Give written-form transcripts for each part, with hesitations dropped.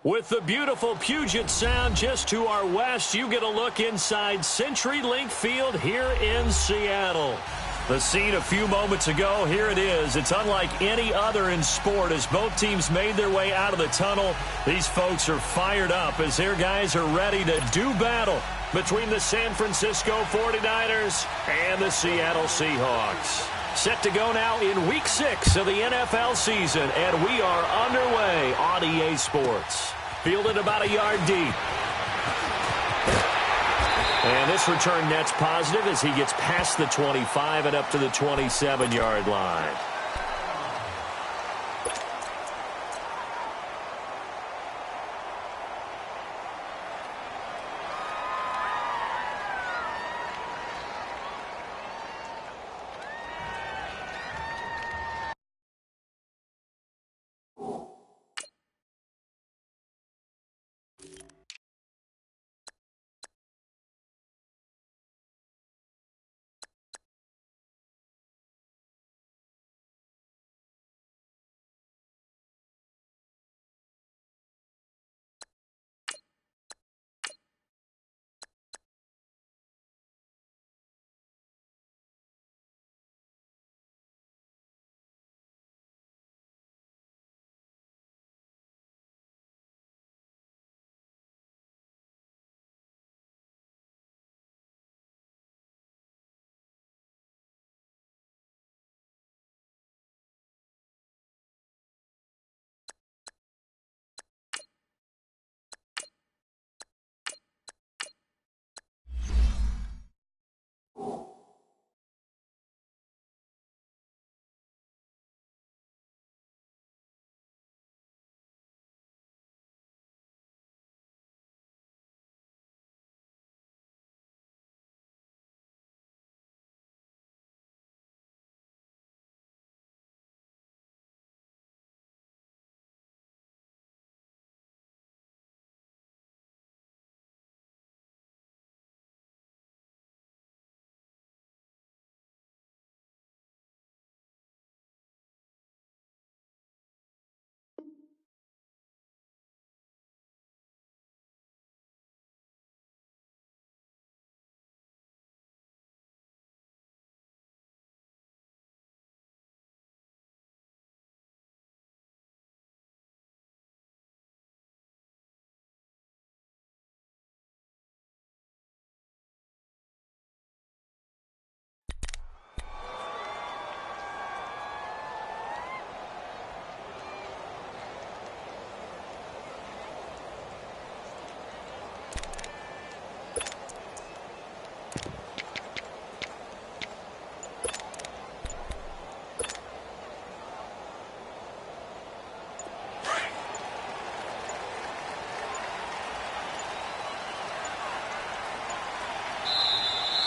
With the beautiful Puget Sound just to our west, you get a look inside CenturyLink Field here in Seattle. The scene a few moments ago, here it is. It's unlike any other in sport as both teams made their way out of the tunnel. These folks are fired up as their guys are ready to do battle between the San Francisco 49ers and the Seattle Seahawks. Set to go now in Week 6 of the NFL season, and we are underway on EA Sports. Fielded about a yard deep. And this return net's positive as he gets past the 25 and up to the 27-yard line.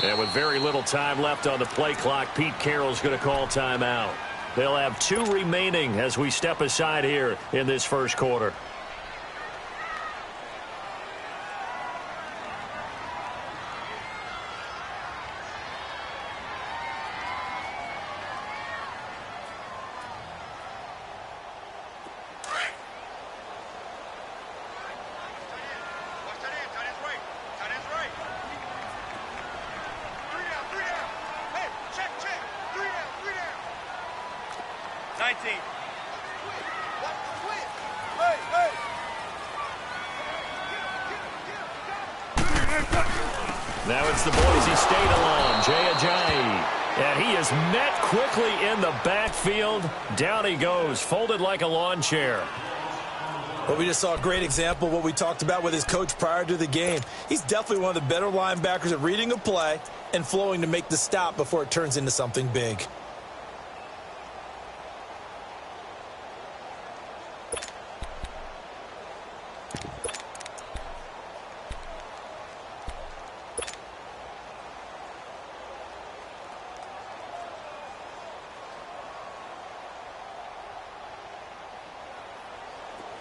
And with very little time left on the play clock, Pete Carroll's going to call timeout. They'll have 2 remaining as we step aside here in this first quarter. Now it's the Boise State alum, Jay Ajayi. And he is met quickly in the backfield. Down he goes, folded like a lawn chair. Well, we just saw a great example of what we talked about with his coach prior to the game. He's definitely one of the better linebackers at reading a play and flowing to make the stop before it turns into something big.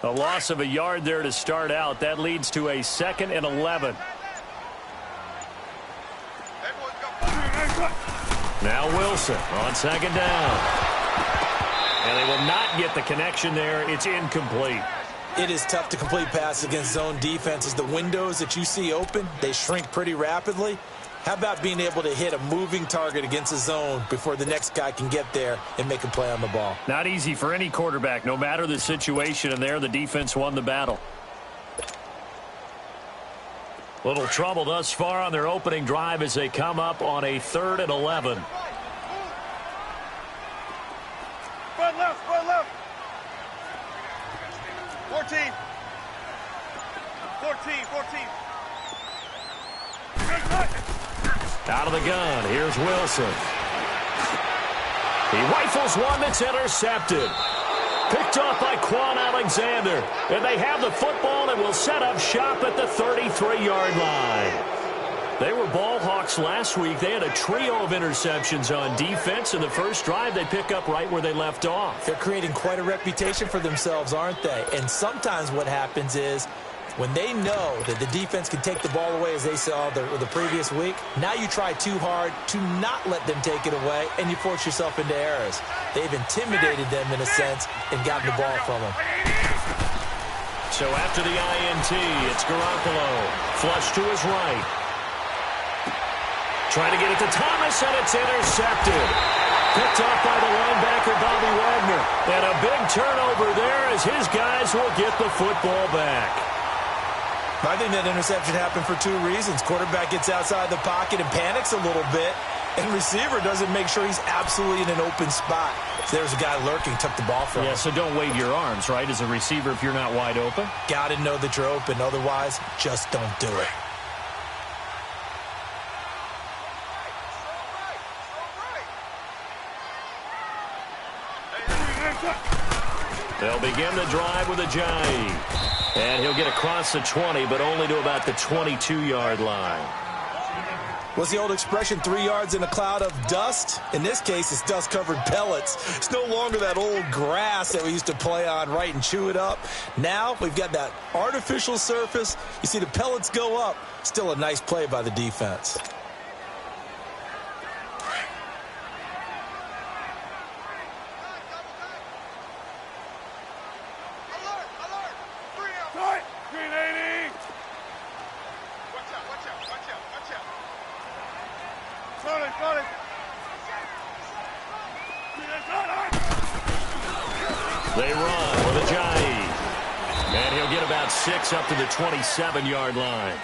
A loss of a yard there to start out. That leads to a 2nd and 11. Now Wilson on 2nd down. And they will not get the connection there. It's incomplete. It is tough to complete passes against zone defenses. The windows that you see open, they shrink pretty rapidly. How about being able to hit a moving target against a zone before the next guy can get there and make a play on the ball? Not easy for any quarterback, no matter the situation, and there the defense won the battle. Little trouble thus far on their opening drive as they come up on a 3rd and 11. Front left, front left. 14. 14. Out of the gun, here's Wilson. He rifles one that's intercepted. Picked off by Quan Alexander. And they have the football and will set up shop at the 33-yard line. They were ball hawks last week. They had a trio of interceptions on defense. In the first drive, they pick up right where they left off. They're creating quite a reputation for themselves, aren't they? And sometimes what happens is when they know that the defense can take the ball away, as they saw the previous week, now you try too hard to not let them take it away, and you force yourself into errors. They've intimidated them in a sense and gotten the ball from them. So after the INT, it's Garoppolo. Flush to his right. Trying to get it to Thomas, and it's intercepted. Picked off by the linebacker, Bobby Wagner. And a big turnover there as his guys will get the football back. I think that interception happened for two reasons. Quarterback gets outside the pocket and panics a little bit, and receiver doesn't make sure he's absolutely in an open spot. So there's a guy lurking, took the ball from him. Yeah, so don't wave your arms, right, as a receiver if you're not wide open? Got to know that you're open. Otherwise, just don't do it. They'll begin the drive with a Ajayi. And he'll get across the 20, but only to about the 22-yard line. What's the old expression, 3 yards in a cloud of dust? In this case, it's dust-covered pellets. It's no longer that old grass that we used to play on, right, and chew it up. Now we've got that artificial surface. You see the pellets go up. Still a nice play by the defense. They run with Ajayi. And he'll get about 6 up to the 27-yard line.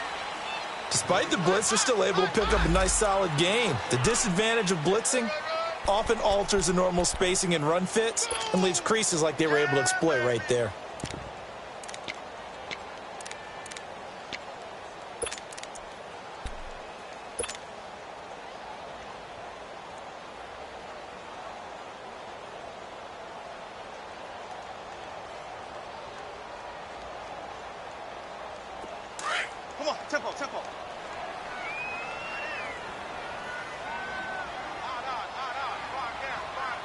Despite the blitz, they're still able to pick up a nice, solid game. The disadvantage of blitzing often alters the normal spacing and run fits and leaves creases like they were able to exploit right there. Come on, tempo. Lock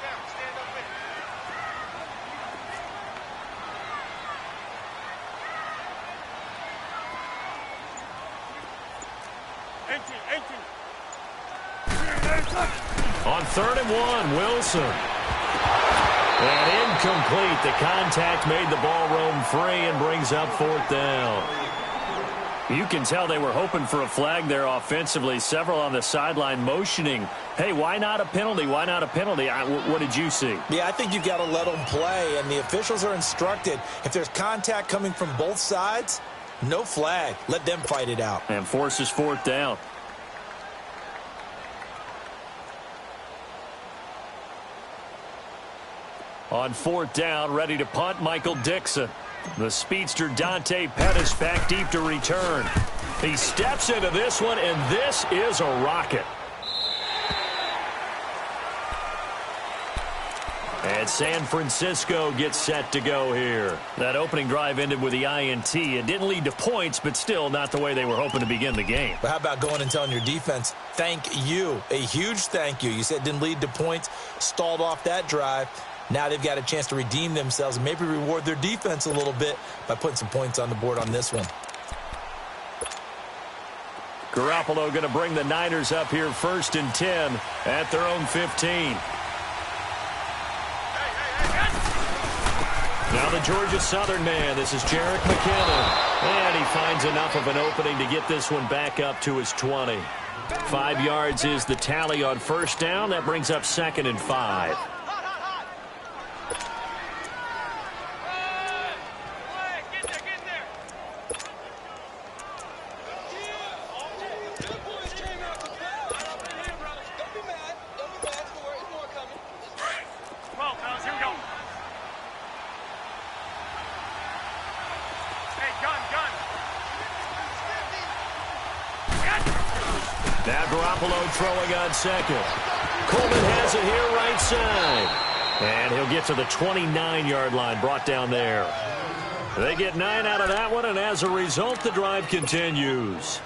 down. Stand up with it. On 3rd and 1, Wilson. And incomplete. The contact made the ball roam free and brings up 4th down. You can tell they were hoping for a flag there offensively. Several on the sideline motioning, hey, why not a penalty? Why not a penalty? What did you see? Yeah, I think you've got to let them play, and the officials are instructed. If there's contact coming from both sides, no flag. Let them fight it out. And forces 4th down. On 4th down, ready to punt, Michael Dixon. The speedster Dante Pettis back deep to return. He steps into this one, and this is a rocket. And San Francisco gets set to go here. That opening drive ended with the INT. It didn't lead to points, but still not the way they were hoping to begin the game. But how about going and telling your defense, thank you, a huge thank you. You said it didn't lead to points, stalled off that drive. Now they've got a chance to redeem themselves and maybe reward their defense a little bit by putting some points on the board on this one. Garoppolo going to bring the Niners up here 1st and 10 at their own 15. Now Now the Georgia Southern man, this is Jerick McKinnon. And he finds enough of an opening to get this one back up to his 20. 5 yards is the tally on first down. That brings up 2nd and 5. Now Garoppolo throwing on second. Coleman has it here right side. And he'll get to the 29-yard line, brought down there. They get 9 out of that one, and as a result, the drive continues.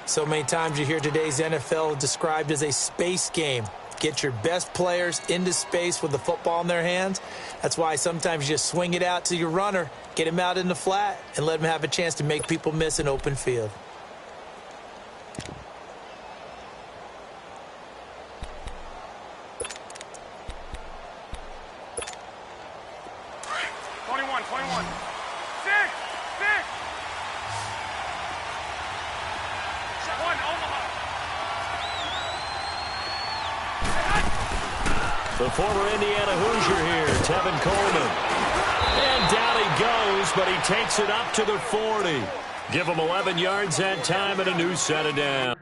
So many times you hear today's NFL described as a space game. Get your best players into space with the football in their hands. That's why sometimes you just swing it out to your runner, get him out in the flat, and let him have a chance to make people miss an open field. The former Indiana Hoosier here, Tevin Coleman. And down he goes, but he takes it up to the 40. Give him 11 yards that time and a new set of down.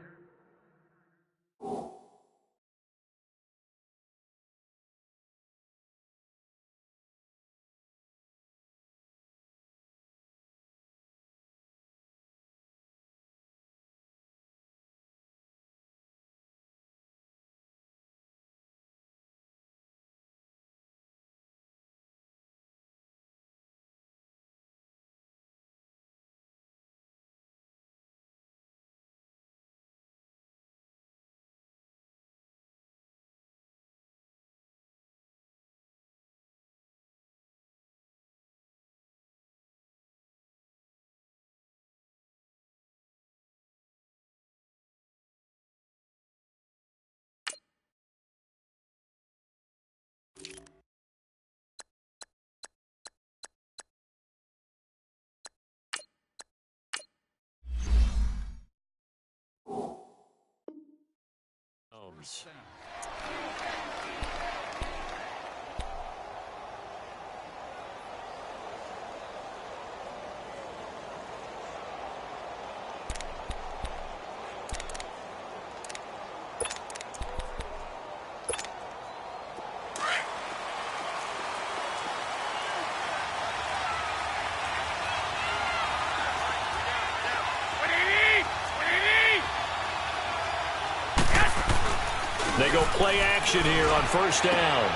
They go play action here on first down.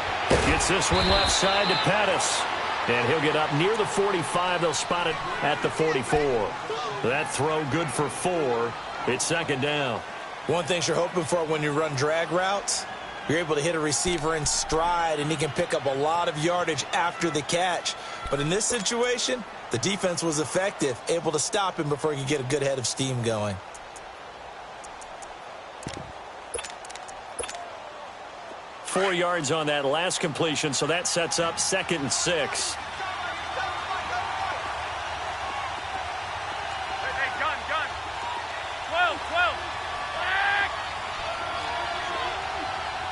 Gets this one left side to Pettis. And he'll get up near the 45. They'll spot it at the 44. That throw good for 4. It's 2nd down. One thing you're hoping for when you run drag routes, you're able to hit a receiver in stride, and he can pick up a lot of yardage after the catch. But in this situation, the defense was effective, able to stop him before he could get a good head of steam going. Four yards on that last completion, so that sets up 2nd and 6. Hey, gun. 12. Back.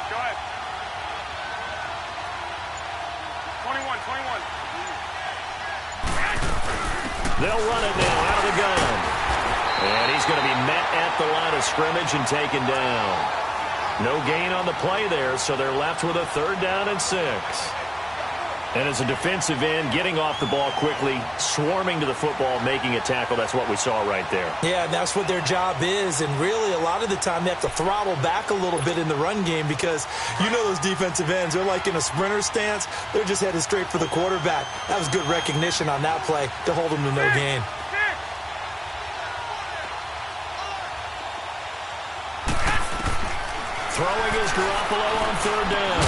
Go ahead. 21. They'll run it now out of the gun. And he's going to be met at the line of scrimmage and taken down. No gain on the play there, so they're left with a 3rd down and 6. And as a defensive end, getting off the ball quickly, swarming to the football, making a tackle, that's what we saw right there. Yeah, that's what their job is, and really a lot of the time they have to throttle back a little bit in the run game because you know those defensive ends, they're like in a sprinter stance. They're just headed straight for the quarterback. That was good recognition on that play to hold them to no gain. Throwing is Garoppolo on 3rd down.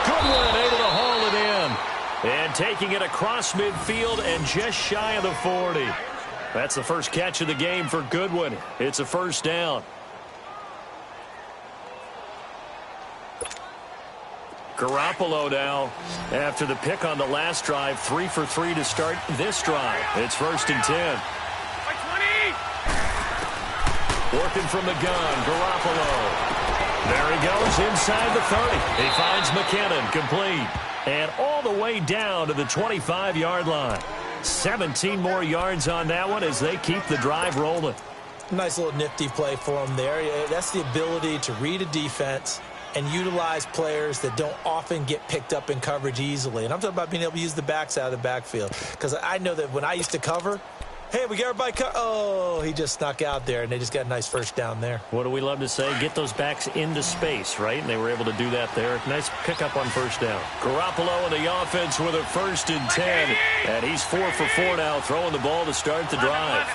Goodwin able to haul it in. And taking it across midfield and just shy of the 40. That's the first catch of the game for Goodwin. It's a 1st down. Garoppolo now, after the pick on the last drive, 3 for 3 to start this drive. It's 1st and 10. Working from the gun, Garoppolo. There he goes inside the 30. He finds McKinnon, complete. And all the way down to the 25-yard line. 17 more yards on that one as they keep the drive rolling. Nice little nifty play for him there. That's the ability to read a defense and utilize players that don't often get picked up in coverage easily. And I'm talking about being able to use the backs out of the backfield. Because I know that when I used to cover, hey, we got everybody oh, he just snuck out there, and they just got a nice first down there. What do we love to say? Get those backs into space, right? And they were able to do that there. Nice pickup on first down. Garoppolo in the offense with a 1st and 10. And he's 4 for 4 now, throwing the ball to start the drive.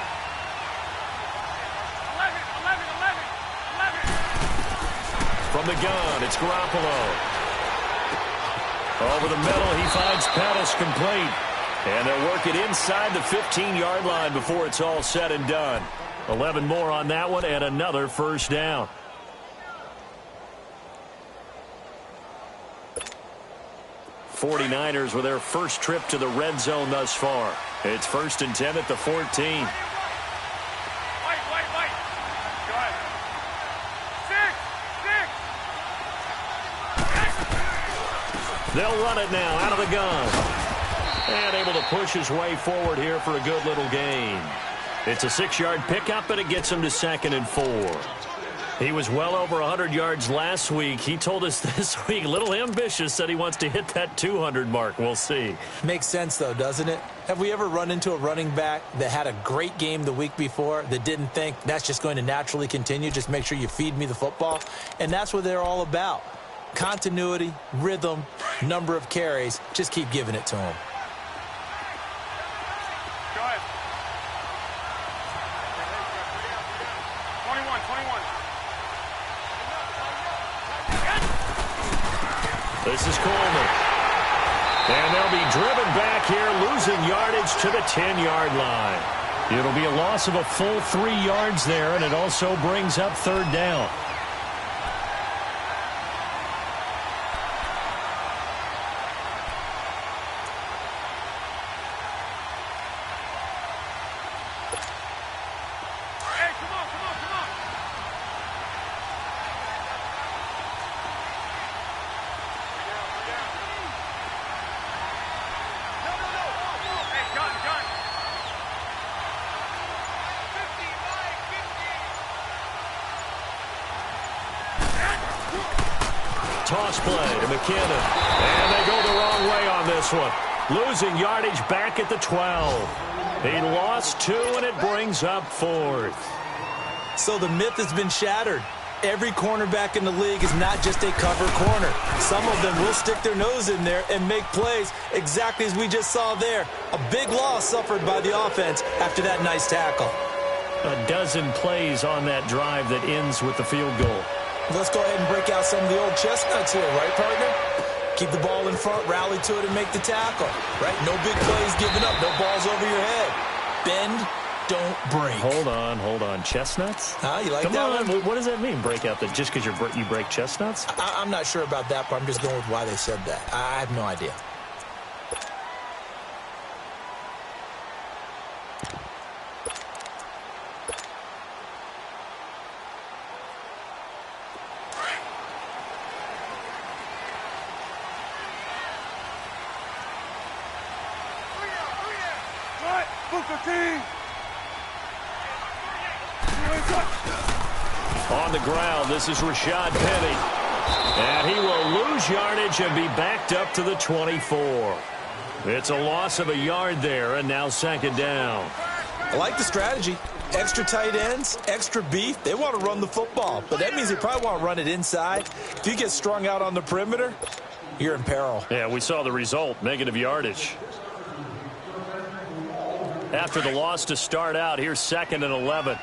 From the gun, it's Garoppolo. Over the middle, he finds Pettis, complete. And they'll work it inside the 15-yard line before it's all said and done. 11 more on that one and another first down. '49ers with their first trip to the red zone thus far. It's 1st and 10 at the 14. They'll run it now out of the gun. And able to push his way forward here for a good little gain. It's a 6-yard pickup, and it gets him to 2nd and 4. He was well over 100 yards last week. He told us this week, a little ambitious, said he wants to hit that 200 mark. We'll see. Makes sense, though, doesn't it? Have we ever run into a running back that had a great game the week before that didn't think that's just going to naturally continue? Just make sure you feed me the football. And that's what they're all about. Continuity, rhythm, number of carries. Just keep giving it to him. Go ahead. 21. This is Coleman. And they'll be driven back here, losing yardage to the 10-yard line. It'll be a loss of a full 3 yards there, and it also brings up 3rd down. Toss play to McKinnon. And they go the wrong way on this one. Losing yardage back at the 12. He lost 2, and it brings up 4th. So the myth has been shattered. Every cornerback in the league is not just a cover corner. Some of them will stick their nose in there and make plays exactly as we just saw there. A big loss suffered by the offense after that nice tackle. A dozen plays on that drive that ends with the field goal. Let's go ahead and break out some of the old chestnuts here, right, partner? Keep the ball in front, rally to it, and make the tackle, right? No big plays given up, no balls over your head. Bend, don't break. Hold on. Chestnuts? You like Come that on. one? What does that mean, break out? Just because you break chestnuts? I'm not sure about that, but I'm just going with why they said that. I have no idea. On the ground, this is Rashad Penny. And he will lose yardage and be backed up to the 24. It's a loss of a yard there, and now 2nd down. I like the strategy. Extra tight ends, extra beef. They want to run the football, but that means they probably want to run it inside. If you get strung out on the perimeter, you're in peril. Yeah, we saw the result, negative yardage. After the loss to start out, here's 2nd and 11.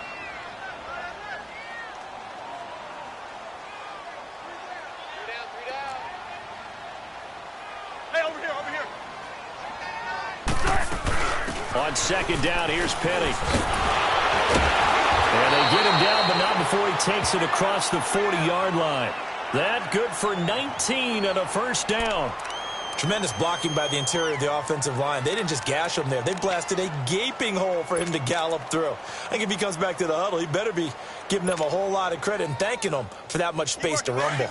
On 2nd down, here's Penny. And they get him down, but not before he takes it across the 40-yard line. That good for 19 and a first down. Tremendous blocking by the interior of the offensive line. They didn't just gash him there. They blasted a gaping hole for him to gallop through. I think if he comes back to the huddle, he better be giving them a whole lot of credit and thanking them for that much space to rumble.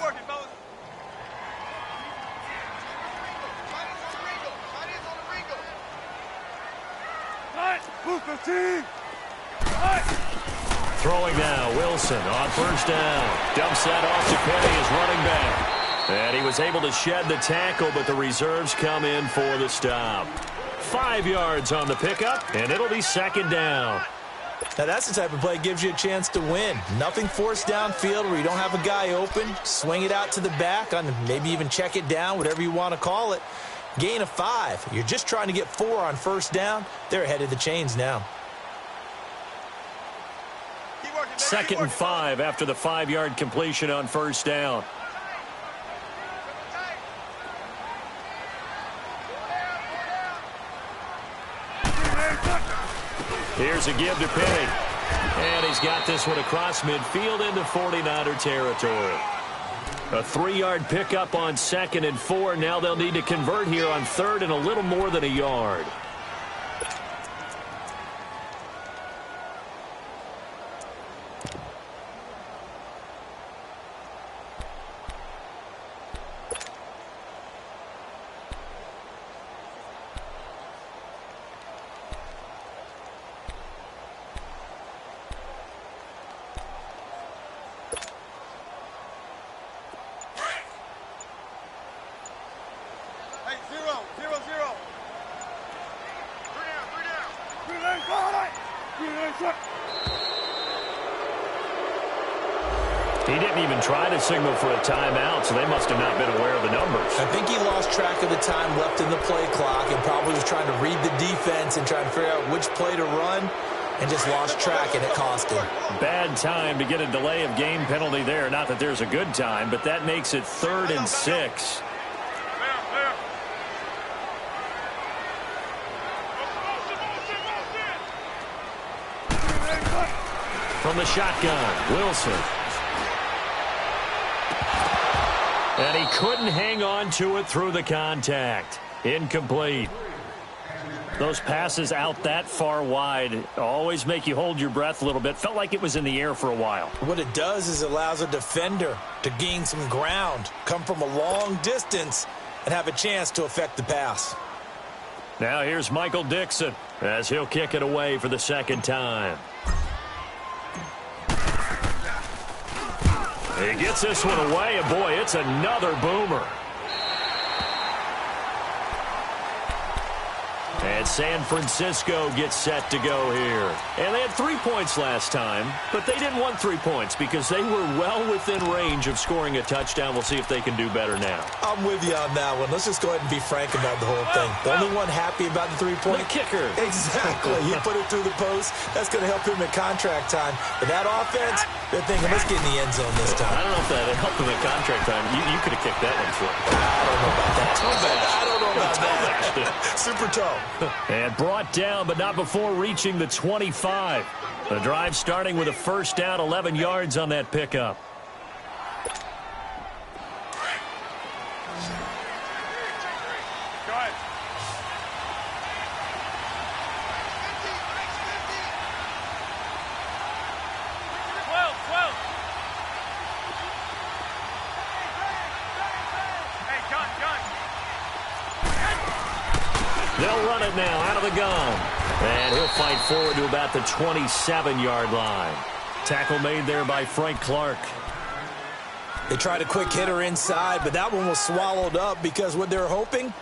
Throwing now, Wilson on first down. Dumps that off to Penny as running back. And he was able to shed the tackle, but the reserves come in for the stop. 5 yards on the pickup, and it'll be second down. Now that's the type of play that gives you a chance to win. Nothing forced downfield where you don't have a guy open. Swing it out to the back, on maybe even check it down, whatever you want to call it. Gain of 5. You're just trying to get 4 on first down. They're ahead of the chains now. 2nd and 5 after the 5-yard completion on first down. Here's a give to Penny. And he's got this one across midfield into 49er territory. A 3-yard pickup on 2nd and 4. Now they'll need to convert here on 3rd and a little more than a yard. He didn't even try to signal for a timeout, so they must have not been aware of the numbers. I think he lost track of the time left in the play clock and probably was trying to read the defense and trying to figure out which play to run and just lost track, and it cost him. Bad time to get a delay of game penalty there. Not that there's a good time, but that makes it 3rd and 6. From the shotgun, Wilson. And he couldn't hang on to it through the contact. Incomplete. Those passes out that far wide always make you hold your breath a little bit. Felt like it was in the air for a while. What it does is it allows a defender to gain some ground, come from a long distance, and have a chance to affect the pass. Now here's Michael Dixon as he'll kick it away for the 2nd time. He gets this one away, and boy, it's another boomer. And San Francisco gets set to go here. And they had 3 points last time, but they didn't want 3 points because they were well within range of scoring a touchdown. We'll see if they can do better now. I'm with you on that one. Let's just go ahead and be frank about the whole thing. The only one happy about the 3-point. The kicker. Exactly. He put it through the post. That's going to help him at contract time. But that offense, they're thinking, let's get in the end zone this time. I don't know if that helped him at contract time. You could have kicked that one through. I don't know about that. I don't know about that. Super toe. And brought down, but not before reaching the 25. The drive starting with a first down, 11 yards on that pickup. Go ahead. They'll run it now out of the gun. And he'll fight forward to about the 27-yard line. Tackle made there by Frank Clark. They tried a quick hitter inside, but that one was swallowed up because what they're hoping,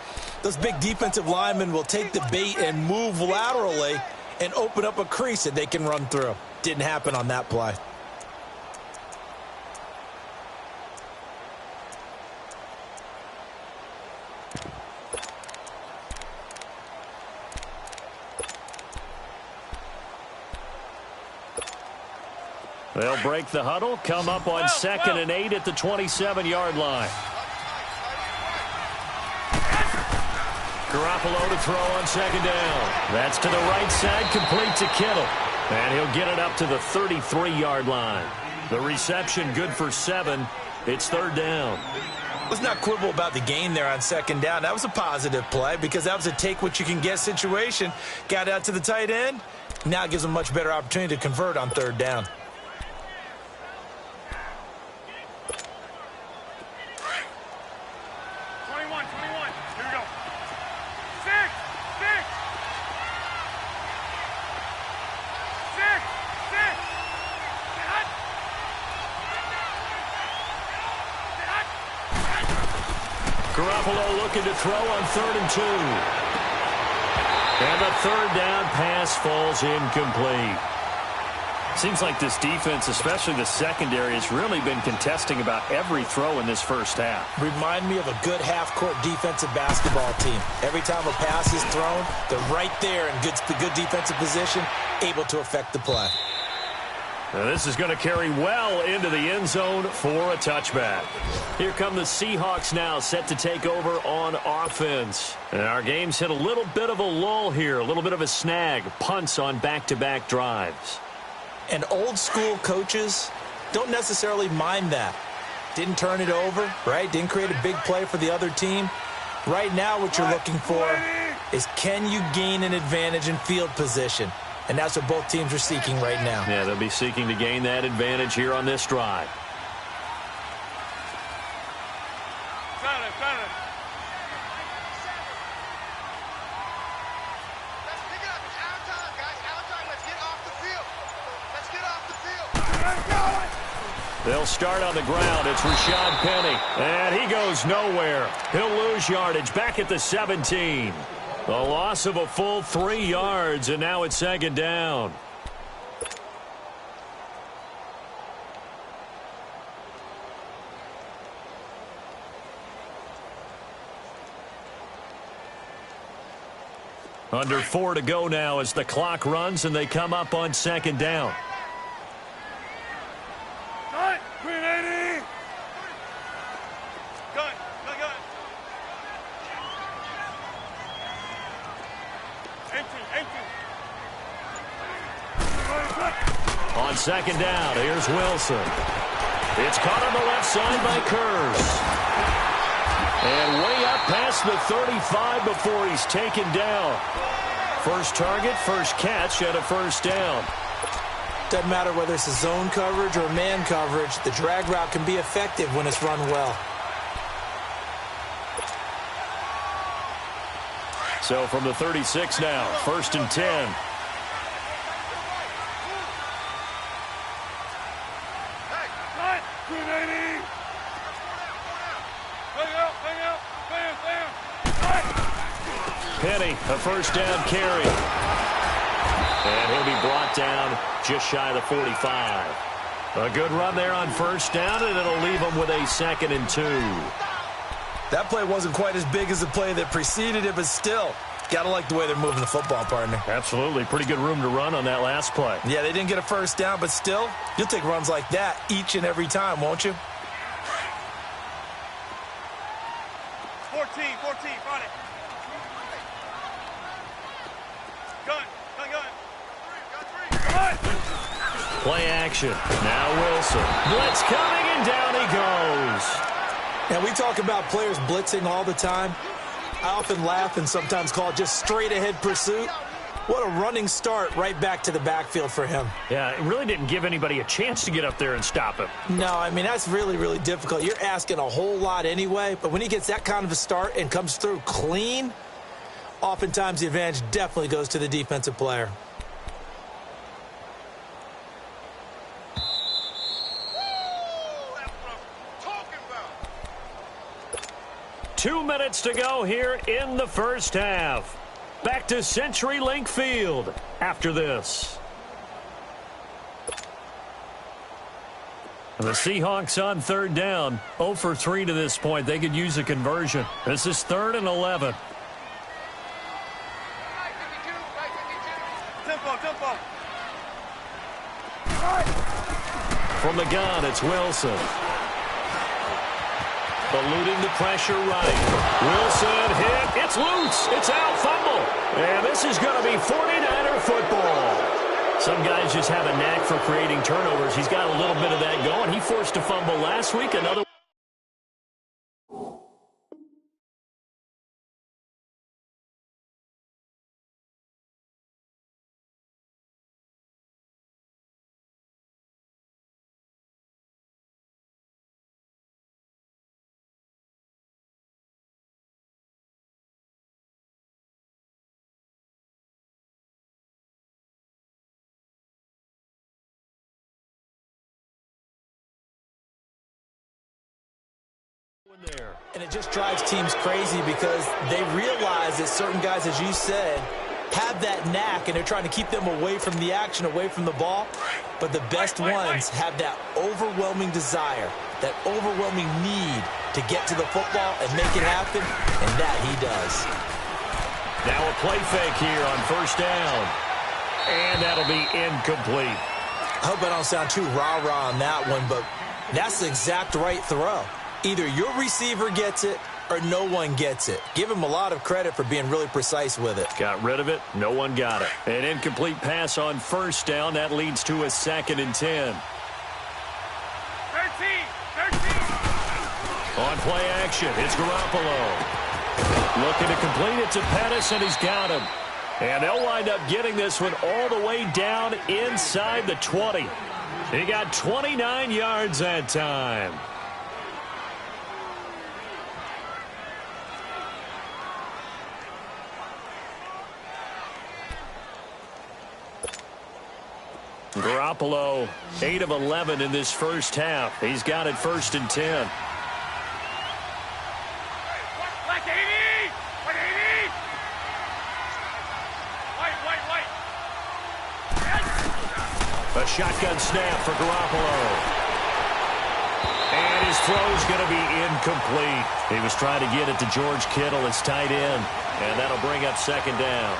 those big defensive linemen will take the bait and move laterally and open up a crease that they can run through. Didn't happen on that play. They'll break the huddle, come up on 2nd and 8 at the 27-yard line. Garoppolo to throw on 2nd down. That's to the right side, complete to Kittle. And he'll get it up to the 33-yard line. The reception good for 7. It's third down. Let's not quibble about the gain there on second down. That was a positive play because that was a take-what-you-can-get situation. Got out to the tight end. Now it gives them a much better opportunity to convert on third down. Garoppolo looking to throw on 3rd and 2. And the third down pass falls incomplete. Seems like this defense, especially the secondary, has really been contesting about every throw in this first half. Remind me of a good half-court defensive basketball team. Every time a pass is thrown, they're right there in good defensive position, able to affect the play. Now this is going to carry well into the end zone for a touchback. Here come the Seahawks now, set to take over on offense. And our game's hit a little bit of a lull here, a little bit of a snag. Punts on back-to-back drives. And old-school coaches don't necessarily mind that. Didn't turn it over, right? Didn't create a big play for the other team. Right now what you're looking for is, can you gain an advantage in field position? And that's what both teams are seeking right now. Yeah, they'll be seeking to gain that advantage here on this drive. They'll start on the ground. It's Rashad Penny. And he goes nowhere. He'll lose yardage back at the 17. A loss of a full 3 yards, and now it's second down. Under 4 to go now as the clock runs and they come up on second down. On second down, here's Wilson. It's caught on the left side by Kurz. And way up past the 35 before he's taken down. First target, first catch, and a first down. Doesn't matter whether it's a zone coverage or man coverage, the drag route can be effective when it's run well. So from the 36 now, 1st and 10. Penny, a first down carry. And he'll be brought down just shy of the 45. A good run there on first down, and it'll leave him with a 2nd and 2. That play wasn't quite as big as the play that preceded it, but still, got to like the way they're moving the football, partner. Absolutely. Pretty good room to run on that last play. Yeah, they didn't get a first down, but still, you'll take runs like that each and every time, won't you? 14, run it. Gun. Play action. Now Wilson. Blitz coming, and down he goes. And we talk about players blitzing all the time. I often laugh and sometimes call it just straight-ahead pursuit. What a running start right back to the backfield for him. Yeah, it really didn't give anybody a chance to get up there and stop him. No, I mean, that's really, really difficult. You're asking a whole lot anyway, but when he gets that kind of a start and comes through clean, oftentimes the advantage definitely goes to the defensive player. 2 minutes to go here in the first half. Back to CenturyLink Field after this. The Seahawks on third down, 0 for 3 to this point. They could use a conversion. This is 3rd and 11. Tempo. From the gun, it's Wilson. Eluding the pressure right. Wilson hit. It's loose. It's out. Fumble. And this is going to be 49er football. Some guys just have a knack for creating turnovers. He's got a little bit of that going. He forced a fumble last week. Another And it just drives teams crazy because they realize that certain guys, as you said, have that knack, and they're trying to keep them away from the action, away from the ball. But the best ones have that overwhelming desire, that overwhelming need to get to the football and make it happen, and that he does. Now a play fake here on first down. And that'll be incomplete. I hope I don't sound too rah-rah on that one, but that's the exact right throw. Either your receiver gets it or no one gets it. Give him a lot of credit for being really precise with it. Got rid of it. No one got it. An incomplete pass on first down. That leads to a 2nd and 10. 13. On play action, it's Garoppolo. Looking to complete it to Pettis, and he's got him. And they'll wind up getting this one all the way down inside the 20. He got 29 yards that time. Garoppolo, 8 of 11 in this first half. He's got it 1st and 10. A shotgun snap for Garoppolo. And his throw's going to be incomplete. He was trying to get it to George Kittle, his tight end. And that'll bring up 2nd down.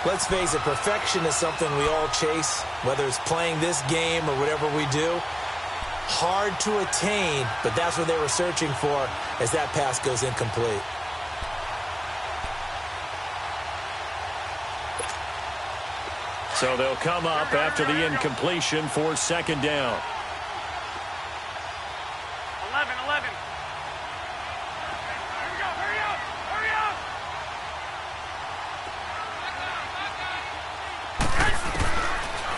Let's face it, perfection is something we all chase, whether it's playing this game or whatever we do. Hard to attain, but that's what they were searching for as that pass goes incomplete. So they'll come up after the incompletion for 2nd down. 11. Hurry up.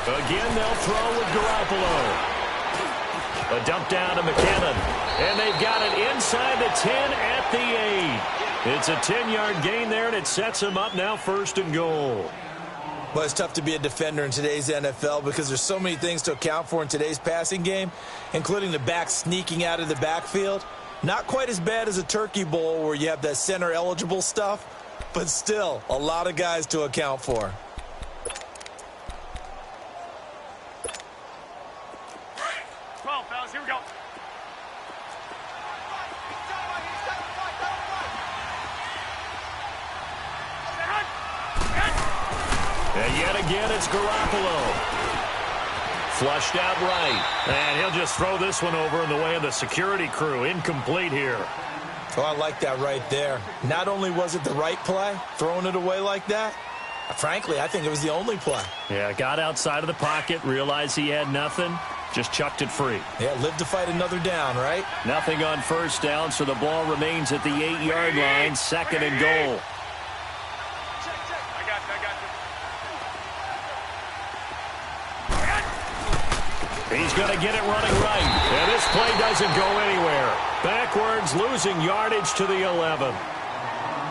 Again, they'll throw with Garoppolo. A dump down to McKinnon. And they've got it inside the 10 at the 8. It's a 10-yard gain there, and it sets them up now 1st and goal. Well, it's tough to be a defender in today's NFL because there's so many things to account for in today's passing game, including the back sneaking out of the backfield. Not quite as bad as a turkey bowl where you have that center-eligible stuff, but still a lot of guys to account for. Here we go. And yet again, it's Garoppolo. Flushed out right. And he'll just throw this one over in the way of the security crew. Incomplete here. Oh, I like that right there. Not only was it the right play, throwing it away like that, frankly, I think it was the only play. Yeah, got outside of the pocket, realized he had nothing, just chucked it free. Yeah, live to fight another down, right? Nothing on first down, so the ball remains at the 8-yard line, 2nd and goal. I got you. He's going to get it running right. And this play doesn't go anywhere. Backwards, losing yardage to the 11.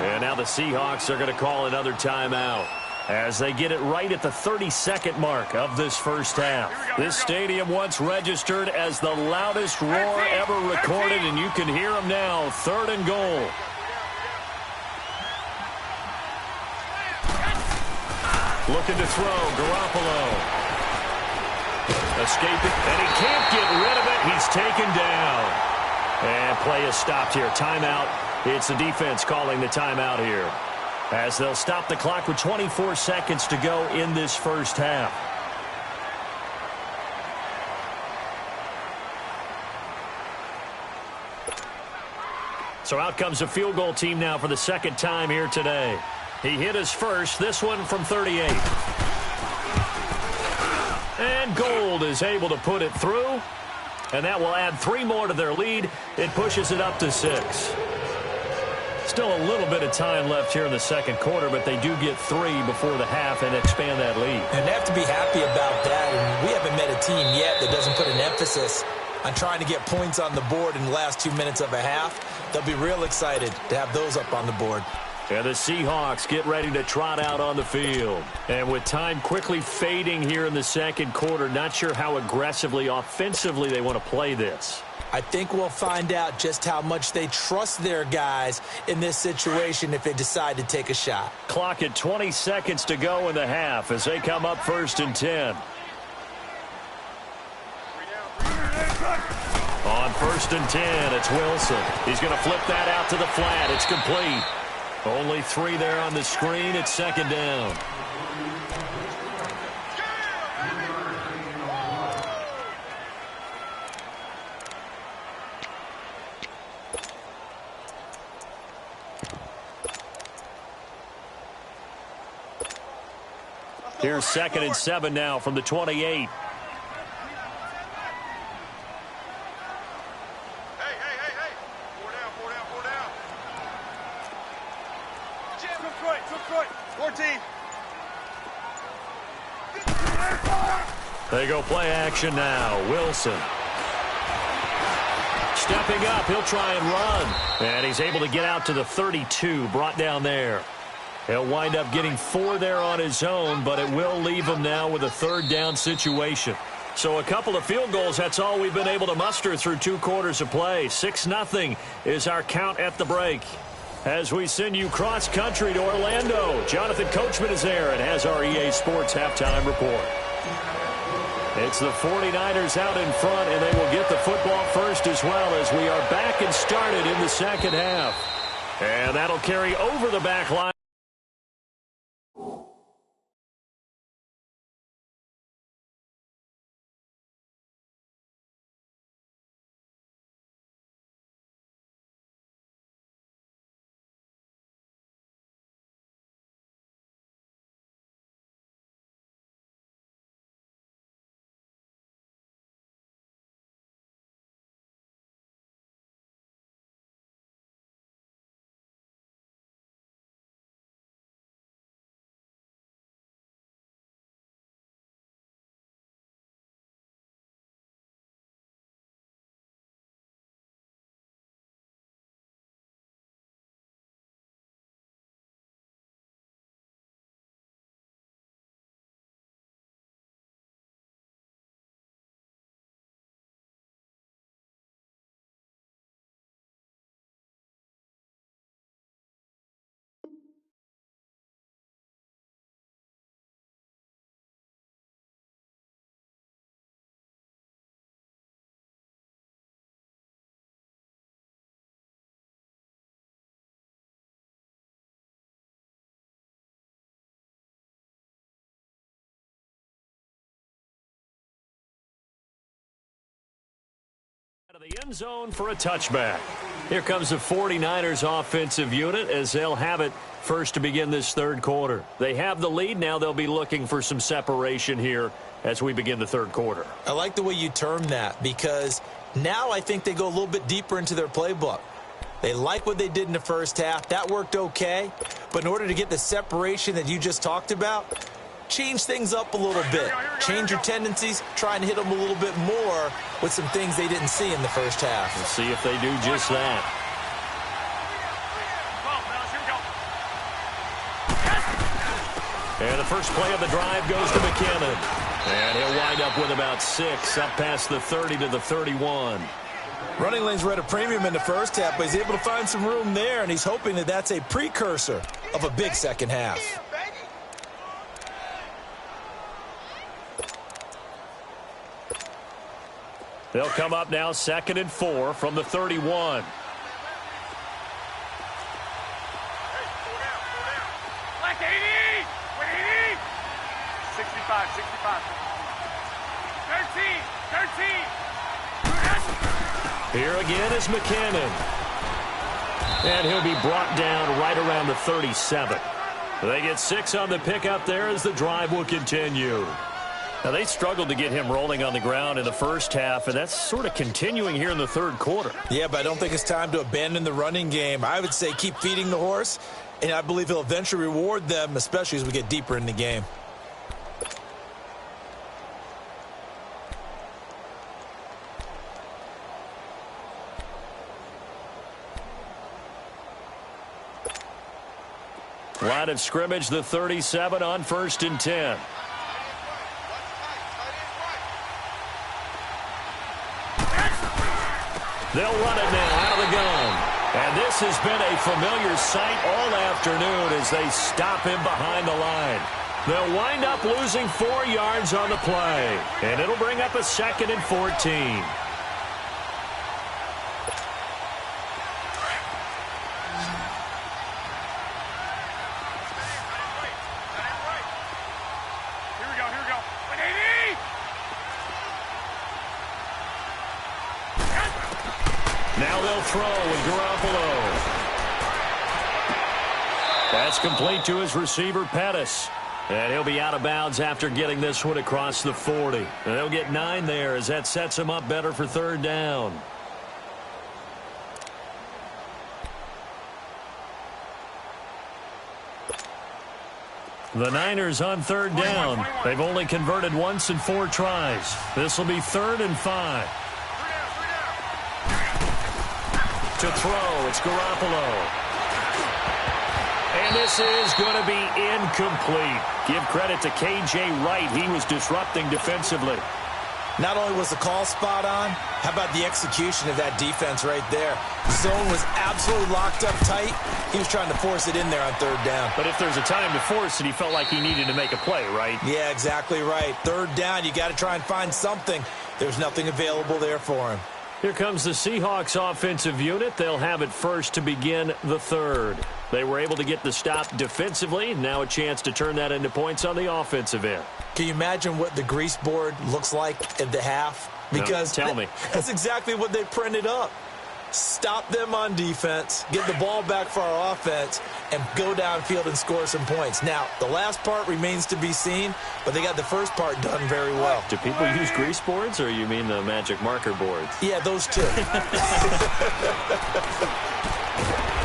And now the Seahawks are going to call another timeout as they get it right at the 32nd mark of this first half. This stadium once registered as the loudest roar ever recorded, and you can hear them now. 3rd and goal. Looking to throw, Garoppolo. Escaping, and he can't get rid of it. He's taken down. And play is stopped here. Timeout. It's the defense calling the timeout here, as they'll stop the clock with 24 seconds to go in this first half. So out comes a field goal team now for the 2nd time here today. He hit his first, this one from 38. And Gold is able to put it through, and that will add 3 more to their lead. It pushes it up to 6. Still a little bit of time left here in the 2nd quarter, but they do get 3 before the half and expand that lead. And they have to be happy about that. And we haven't met a team yet that doesn't put an emphasis on trying to get points on the board in the last 2 minutes of a half. They'll be real excited to have those up on the board. And the Seahawks get ready to trot out on the field. And with time quickly fading here in the 2nd quarter, not sure how aggressively, offensively they want to play this. I think we'll find out just how much they trust their guys in this situation if they decide to take a shot. Clock at 20 seconds to go in the half as they come up 1st and 10. On 1st and 10, it's Wilson. He's going to flip that out to the flat. It's complete. Only 3 there on the screen. It's 2nd down. Here's 2nd and 7 now from the 28. They go play action now. Wilson. Stepping up, he'll try and run. And he's able to get out to the 32, brought down there. He'll wind up getting 4 there on his own, but it will leave him now with a 3rd down situation. So a couple of field goals, that's all we've been able to muster through 2 quarters of play. 6-0 is our count at the break. As we send you cross-country to Orlando, Jonathan Coachman is there and has our EA Sports halftime report. It's the 49ers out in front, and they will get the football first as well as we are back and started in the 2nd half. And that'll carry over the back line. Out of the end zone for a touchback. Here comes the 49ers offensive unit as they'll have it first to begin this 3rd quarter. They have the lead. Now they'll be looking for some separation here as we begin the 3rd quarter. I like the way you term that because now I think they go a little bit deeper into their playbook. They like what they did in the 1st half. That worked okay. But in order to get the separation that you just talked about, change things up a little bit. Change your tendencies. Try and hit them a little bit more with some things they didn't see in the 1st half. We'll see if they do just that. And the first play of the drive goes to McKinnon. And he'll wind up with about 6 up past the 30 to the 31. Running lanes were at a premium in the 1st half, but he's able to find some room there, and he's hoping that that's a precursor of a big 2nd half. They'll come up now 2nd and 4 from the 31. Like 80! 80! 65, 65. 13! Here again is McKinnon. And he'll be brought down right around the 37. They get 6 on the pickup there as the drive will continue. Now, they struggled to get him rolling on the ground in the 1st half, and that's sort of continuing here in the 3rd quarter. Yeah, but I don't think it's time to abandon the running game. I would say keep feeding the horse, and I believe he'll eventually reward them, especially as we get deeper in the game. Line of scrimmage, the 37 on 1st and 10. They'll run it now out of the gun. And this has been a familiar sight all afternoon as they stop him behind the line. They'll wind up losing 4 yards on the play. And it'll bring up a 2nd and 14. Now they'll throw with Garoppolo. That's complete to his receiver, Pettis. And he'll be out of bounds after getting this one across the 40. And they'll get 9 there as that sets him up better for 3rd down. The Niners on 3rd down. They've only converted once in 4 tries. This will be 3rd and 5. To throw, it's Garoppolo. And this is going to be incomplete. Give credit to K.J. Wright. He was disrupting defensively. Not only was the call spot on, how about the execution of that defense right there? Zone was absolutely locked up tight. He was trying to force it in there on 3rd down. But if there's a time to force it, he felt like he needed to make a play, right? Yeah, exactly right. 3rd down, you got to try and find something. There's nothing available there for him. Here comes the Seahawks offensive unit. They'll have it first to begin the 3rd. They were able to get the stop defensively. Now a chance to turn that into points on the offensive end. Can you imagine what the grease board looks like at the half? Because no, tell me. That's exactly what they printed up. Stop them on defense, get the ball back for our offense, and go downfield and score some points. Now, the last part remains to be seen, but they got the first part done very well. Do people use grease boards, or you mean the magic marker boards? Yeah, those two.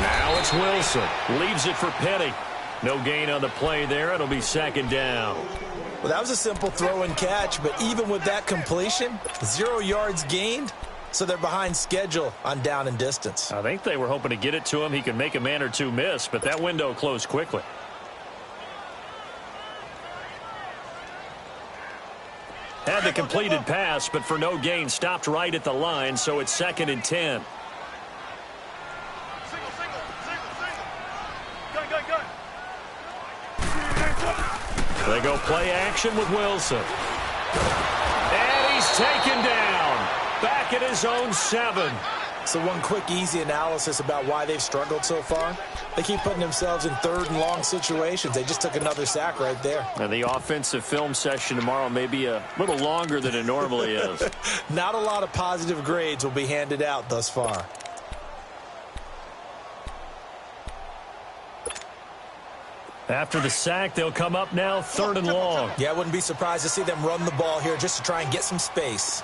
Now it's Wilson. Leaves it for Petty. No gain on the play there. It'll be 2nd down. Well, that was a simple throw and catch, but even with that completion, 0 yards gained. So they're behind schedule on down and distance. I think they were hoping to get it to him. He could make a man or two miss, but that window closed quickly. Had the completed pass, but for no gain, stopped right at the line, so it's 2nd and 10. They go play action with Wilson. And he's taken down. Back at his own 7. So one quick, easy analysis about why they've struggled so far. They keep putting themselves in 3rd and long situations. They just took another sack right there. And the offensive film session tomorrow may be a little longer than it normally is. Not a lot of positive grades will be handed out thus far. After the sack, they'll come up now 3rd and long. Yeah, I wouldn't be surprised to see them run the ball here just to try and get some space.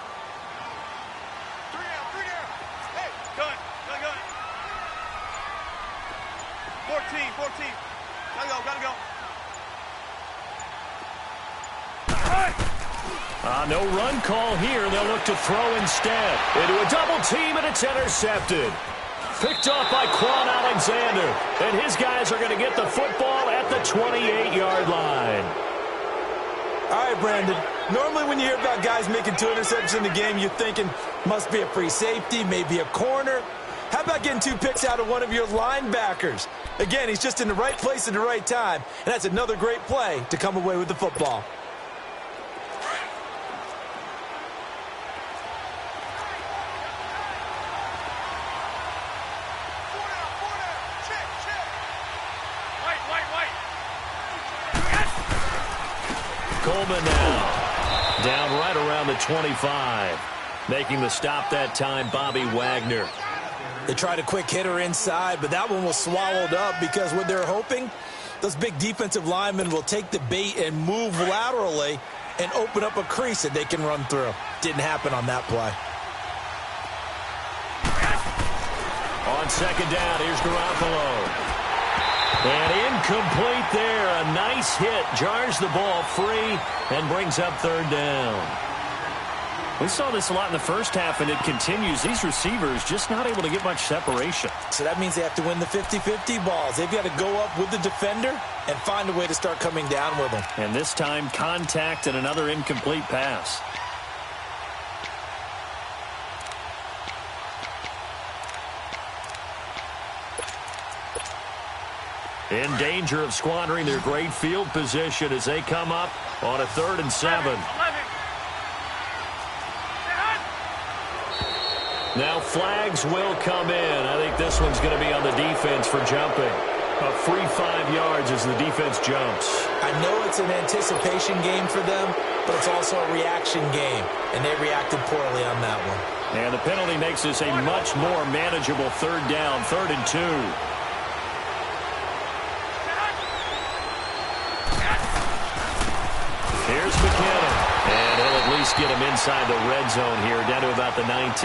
14. Gotta go. No run call here. They'll look to throw instead. Into a double team, and it's intercepted. Picked off by Quan Alexander. And his guys are going to get the football at the 28-yard line. All right, Brandon. Normally when you hear about guys making 2 interceptions in the game, you're thinking must be a free safety, maybe a corner. How about getting 2 picks out of one of your linebackers? Again, he's just in the right place at the right time, and that's another great play to come away with the football. Coleman now down right around the 25. Making the stop that time, Bobby Wagner. They tried a quick hitter inside, but that one was swallowed up because what they're hoping, those big defensive linemen will take the bait and move laterally and open up a crease that they can run through. Didn't happen on that play. On 2nd down, here's Garoppolo. And incomplete there. A nice hit. Jars the ball free and brings up 3rd down. We saw this a lot in the first half, and it continues. These receivers just not able to get much separation. So that means they have to win the 50-50 balls. They've got to go up with the defender and find a way to start coming down with them. And this time, contact and another incomplete pass. in danger of squandering their great field position as they come up on a 3rd and 7. Now flags will come in. I think this one's going to be on the defense for jumping. A free 5 yards as the defense jumps. I know it's an anticipation game for them, but it's also a reaction game, and they reacted poorly on that one. And the penalty makes this a much more manageable 3rd down, 3rd and 2. Here's McKinnon, and he'll at least get him inside the red zone here, down to about the 19.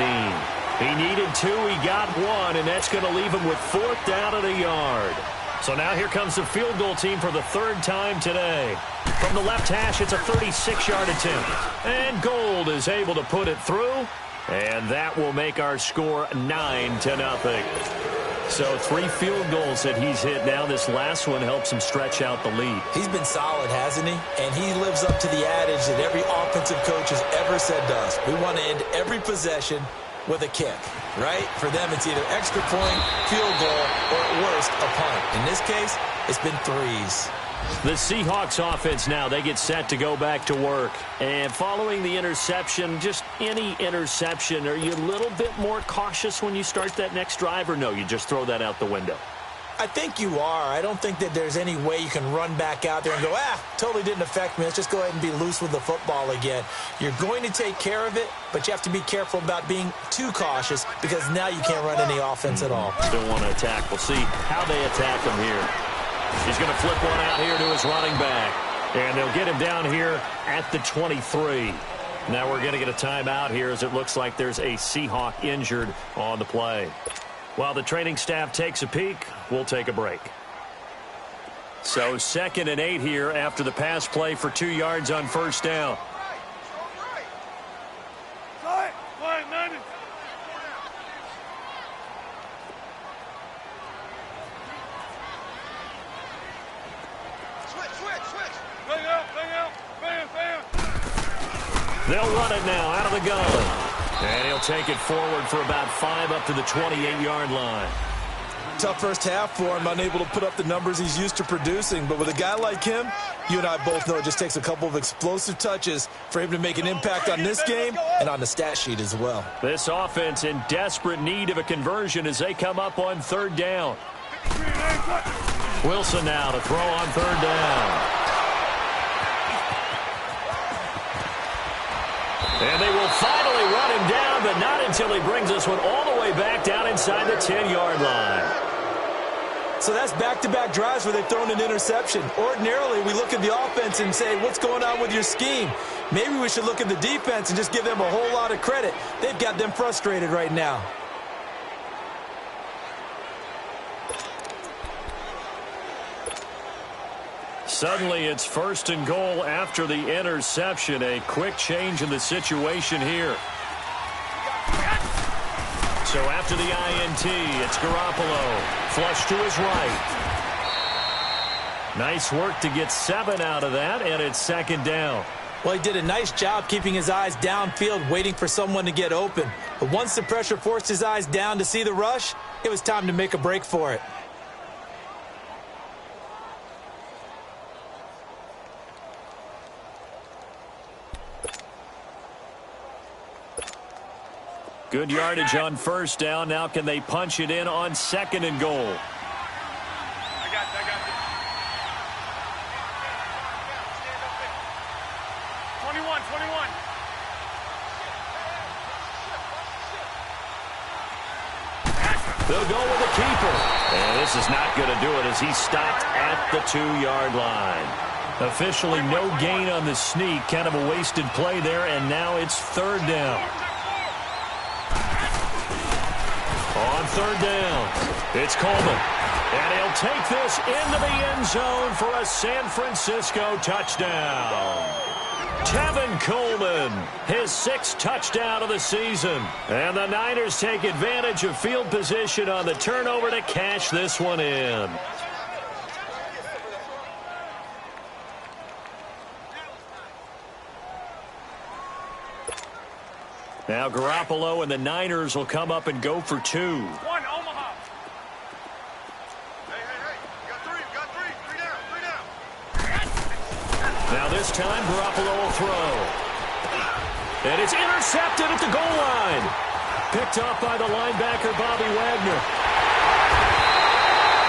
He needed 2, he got 1, and that's going to leave him with 4th down at a yard. So now here comes the field goal team for the 3rd time today. From the left hash, it's a 36-yard attempt. And Gold is able to put it through, and that will make our score 9-0. So 3 field goals that he's hit now. This last one helps him stretch out the lead. He's been solid, hasn't he? And he lives up to the adage that every offensive coach has ever said to us. We want to end every possession with a kick, right? For them, it's either extra point, field goal, or at worst, a punt. In this case, it's been 3s. The Seahawks offense now, they get set to go back to work. And following the interception, just any interception, are you a little bit more cautious when you start that next drive, or no, you just throw that out the window? I think you are. I don't think that there's any way you can run back out there and go, totally didn't affect me. Let's just go ahead and be loose with the football again. You're going to take care of it, but you have to be careful about being too cautious because now you can't run any offense at all. Still want to attack. We'll see how they attack him here. He's going to flip one out here to his running back. And they'll get him down here at the 23. Now we're going to get a timeout here as it looks like there's a Seahawk injured on the play. While the training staff takes a peek, we'll take a break. So 2nd and 8 here after the pass play for 2 yards on 1st down. They'll run it now out of the gun. And he'll take it forward for about 5 up to the 28-yard line. Tough first half for him, unable to put up the numbers he's used to producing. But with a guy like him, you and I both know it just takes a couple of explosive touches for him to make an impact on this game and on the stat sheet as well. This offense in desperate need of a conversion as they come up on 3rd down. Wilson now to throw on 3rd down. And they will finally run him down, but not until he brings this one all the way back down inside the 10-yard line. So that's back-to-back drives where they've thrown an interception. Ordinarily, we look at the offense and say, what's going on with your scheme? Maybe we should look at the defense and just give them a whole lot of credit. They've got them frustrated right now. Suddenly, it's 1st and goal after the interception. A quick change in the situation here. So after the INT, it's Garoppolo. Flush to his right. Nice work to get 7 out of that, and it's 2nd down. Well, he did a nice job keeping his eyes downfield, waiting for someone to get open. But once the pressure forced his eyes down to see the rush, it was time to make a break for it. Good yardage on 1st down. Now can they punch it in on 2nd and goal? I got you. 21. They'll go with the keeper. And this is not going to do it as he stopped at the 2-yard line. Officially no gain on the sneak. Kind of a wasted play there, and now it's 3rd down. On 3rd down, it's Coleman. And he'll take this into the end zone for a San Francisco touchdown. Tevin Coleman, his 6th touchdown of the season. And the Niners take advantage of field position on the turnover to cash this one in. Now Garoppolo and the Niners will come up and go for 2. One, Omaha. Hey. You got 3. This time, Garoppolo will throw. And it's intercepted at the goal line. Picked off by the linebacker, Bobby Wagner.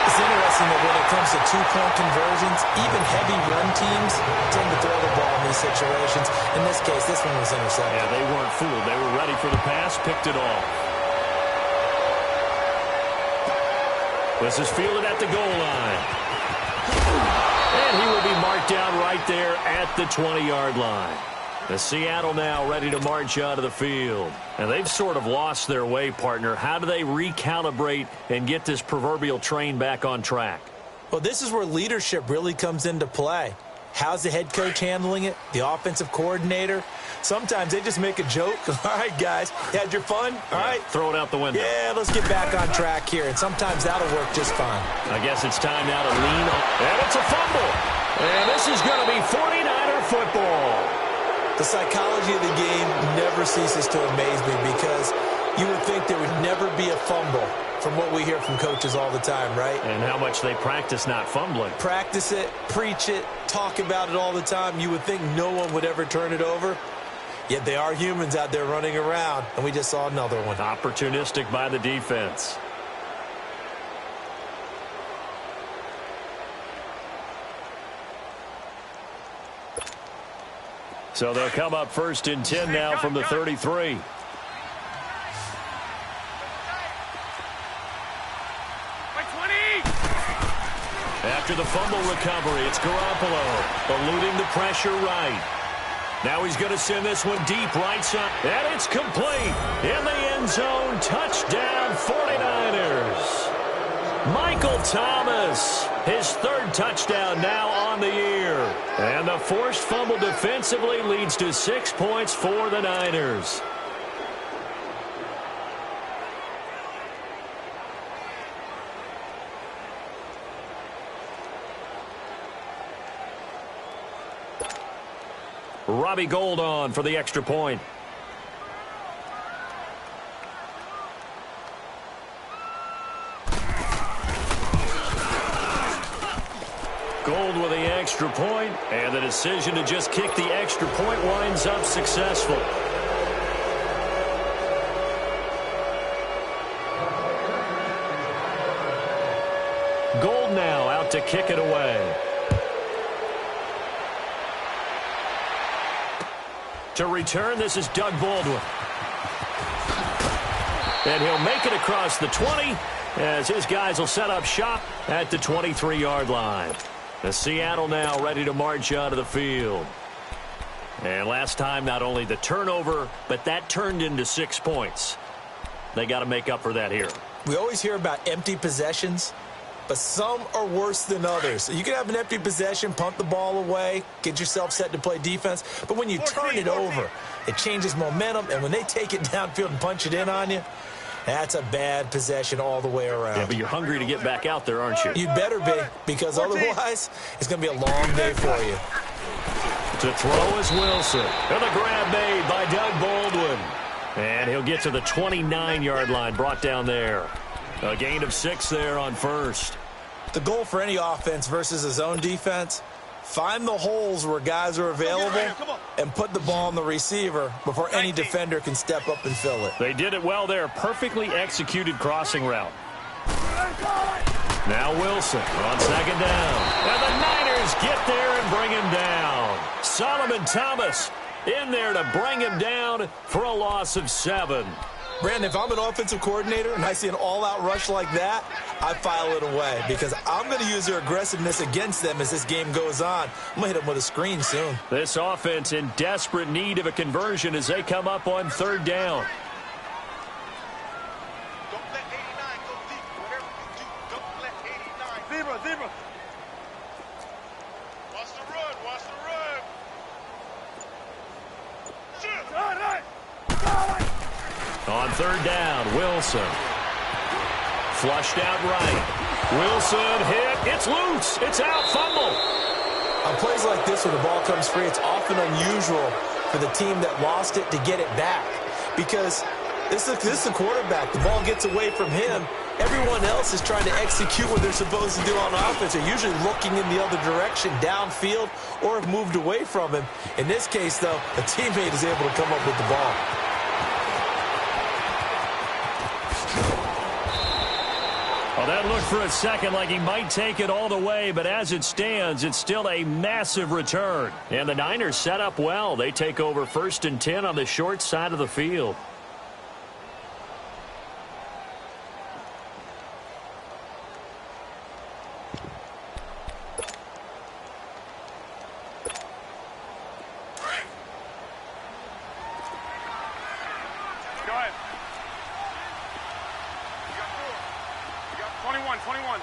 It's interesting that when it comes to two-point conversions, even heavy run teams tend to throw the ball in these situations. In this case, this one was intercepted. Yeah, they weren't fooled. They were ready for the pass, picked it off. This is fielded at the goal line. And he will be marked down right there at the 20-yard line. The Seattle now ready to march out of the field. And they've sort of lost their way, partner. How do they recalibrate and get this proverbial train back on track? Well, this is where leadership really comes into play. How's the head coach handling it? The offensive coordinator? Sometimes they just make a joke. All right, guys, you had your fun? All right. Throw it out the window. Yeah, let's get back on track here. And sometimes that'll work just fine. I guess it's time now to lean on. And it's a fumble. And this is going to be 49er football. The psychology of the game never ceases to amaze me because you would think there would never be a fumble from what we hear from coaches all the time, right? And how much they practice not fumbling. Practice it, preach it, talk about it all the time. You would think no one would ever turn it over. Yet they are humans out there running around, and we just saw another one. Opportunistic by the defense. So they'll come up 1st and 10 now from the 33. After the fumble recovery, it's Garoppolo eluding the pressure right. Now he's going to send this one deep right side. And it's complete. In the end zone, touchdown 49ers. Michael Thomas, his 3rd touchdown now on the year. And the forced fumble defensively leads to 6 points for the Niners. Robbie Gould on for the extra point. Gould with the extra point, and the decision to just kick the extra point winds up successful. Gould now out to kick it away. To return, this is Doug Baldwin. And he'll make it across the 20 as his guys will set up shop at the 23-yard line. The Seattle now ready to march out of the field. And last time, not only the turnover, but that turned into 6 points. They got to make up for that here. We always hear about empty possessions, but some are worse than others. You can have an empty possession, punt the ball away, get yourself set to play defense, but when you turn it over, it changes momentum, and when they take it downfield and punch it in on you, that's a bad possession all the way around. Yeah, but you're hungry to get back out there, aren't you? You'd better be, because otherwise it's going to be a long day for you. To throw is Wilson. And the grab made by Doug Baldwin. And he'll get to the 29-yard line, brought down there. A gain of 6 there on 1st. The goal for any offense versus a zone defense, find the holes where guys are available and put the ball on the receiver before any defender can step up and fill it. They did it well there. Perfectly executed crossing route. Now Wilson on 2nd down. And the Niners get there and bring him down. Solomon Thomas in there to bring him down for a loss of 7. Brandon, if I'm an offensive coordinator and I see an all-out rush like that, I file it away because I'm going to use their aggressiveness against them as this game goes on. I'm going to hit them with a screen soon. This offense in desperate need of a conversion as they come up on 3rd down. Don't let 89 go deep. Whatever you do, don't let 89. Zebra. Watch the run. Shoot. All right. On 3rd down, Wilson. Flushed out right. Wilson hit. It's loose. It's out. Fumble. On plays like this where the ball comes free, it's often unusual for the team that lost it to get it back because this is the quarterback. The ball gets away from him, Everyone else is trying to execute what they're supposed to do on offense. They're usually looking in the other direction, downfield, or have moved away from him. In this case, though, a teammate is able to come up with the ball. Well, that looked for a second like he might take it all the way, but as it stands, it's still a massive return. And the Niners set up well. They take over 1st and 10 on the short side of the field. Go ahead. You got 4. You got 21, 21.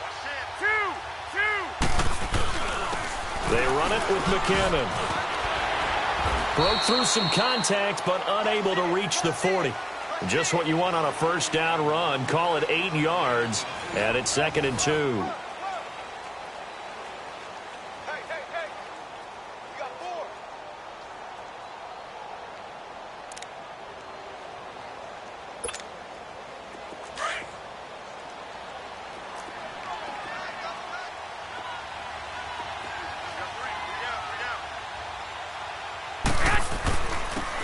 That's it. 2, 2. They run it with McKinnon. Broke through some contact, but unable to reach the 40. Just what you want on a first down run. Call it 8 yards, and it's 2nd and 2. Hey, hey, hey. You got 4.